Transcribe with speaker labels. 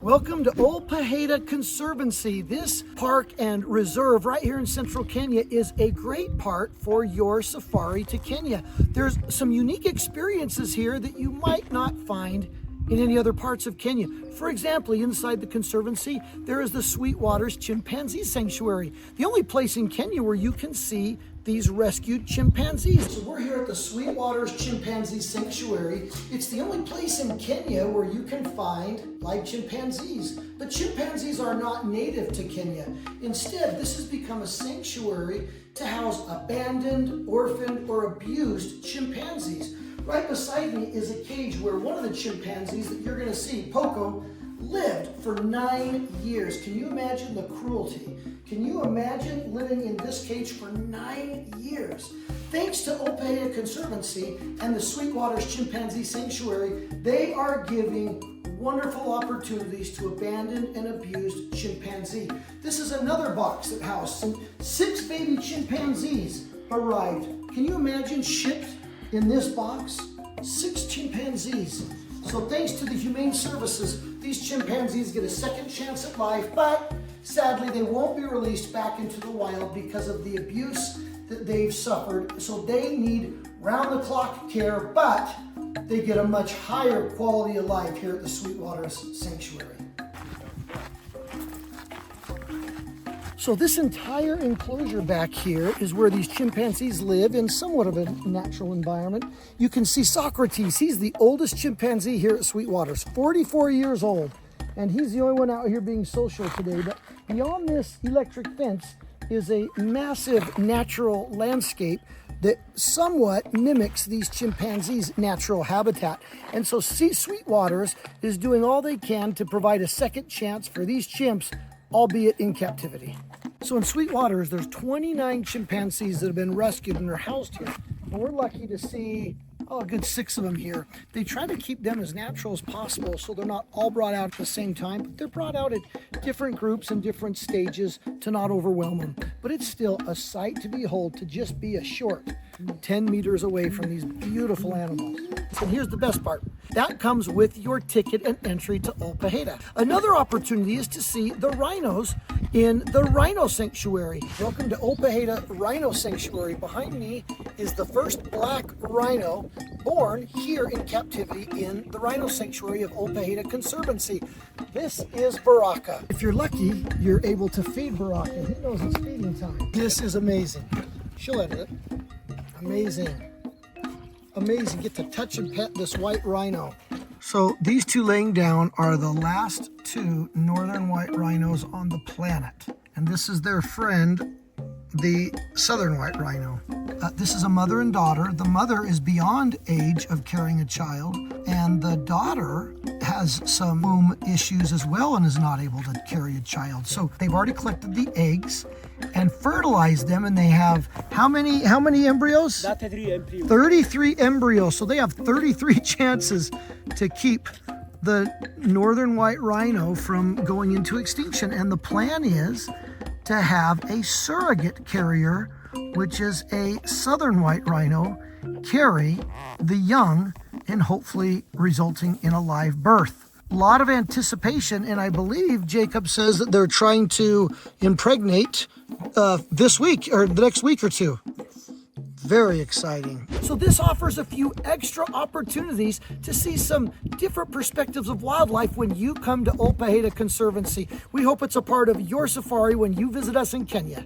Speaker 1: Welcome to Ol Pejeta Conservancy. This park and reserve right here in central Kenya is a great part for your safari to Kenya. There's some unique experiences here that you might not find in any other parts of Kenya. For example, inside the Conservancy, there is the Sweetwaters Chimpanzee Sanctuary, the only place in Kenya where you can see these rescued chimpanzees. So we're here at the Sweetwaters Chimpanzee Sanctuary. It's the only place in Kenya where you can find live chimpanzees. But chimpanzees are not native to Kenya. Instead, this has become a sanctuary to house abandoned, orphaned, or abused chimpanzees. Right beside me is a cage where one of the chimpanzees that you're going to see, Poco, lived for 9 years. Can you imagine the cruelty? Can you imagine living in this cage for 9 years? Thanks to Ol Pejeta Conservancy and the Sweetwaters Chimpanzee Sanctuary, they are giving wonderful opportunities to abandoned and abused chimpanzee. This is another box that housed 6 baby chimpanzees arrived. Can you imagine shipped in this box? 6 chimpanzees. So thanks to the Humane Services, these chimpanzees get a second chance at life, but sadly they won't be released back into the wild because of the abuse that they've suffered. So they need round-the-clock care, but they get a much higher quality of life here at the Sweetwaters Sanctuary. So this entire enclosure back here is where these chimpanzees live in somewhat of a natural environment. You can see Socrates. He's the oldest chimpanzee here at Sweetwaters, 44 years old. And he's the only one out here being social today. But beyond this electric fence is a massive natural landscape that somewhat mimics these chimpanzees' natural habitat. And so Sweetwaters is doing all they can to provide a second chance for these chimps, albeit in captivity. So in Sweetwaters, there's 29 chimpanzees that have been rescued and are housed here. And we're lucky to see a good 6 of them here. They try to keep them as natural as possible so they're not all brought out at the same time, but they're brought out at different groups and different stages to not overwhelm them. But it's still a sight to behold to just be a short 10 meters away from these beautiful animals. And here's the best part. That comes with your ticket and entry to Ol Pejeta. Another opportunity is to see the rhinos in the Rhino Sanctuary. Welcome to Ol Pejeta Rhino Sanctuary. Behind me is the first black rhino born here in captivity in the Rhino Sanctuary of Ol Pejeta Conservancy. This is Baraka. If you're lucky, you're able to feed Baraka. He knows it's feeding time. This is amazing. She'll edit it. Amazing. Amazing. Get to touch and pet this white rhino. So these two laying down are the last 2 northern white rhinos on the planet. And this is their friend, the southern white rhino. This is a mother and daughter. The mother is beyond age of carrying a child, and the daughter has some womb issues as well and is not able to carry a child. So they've already collected the eggs and fertilized them, and they have how many embryos? 33 embryos. So they have 33 chances to keep the northern white rhino from going into extinction. And the plan is to have a surrogate carrier, which is a southern white rhino, carry the young and hopefully resulting in a live birth. A lot of anticipation, and I believe Jacob says that they're trying to impregnate this week or the next week or 2. Very exciting. So this offers a few extra opportunities to see some different perspectives of wildlife when you come to Ol Pejeta Conservancy. We hope it's a part of your safari when you visit us in Kenya.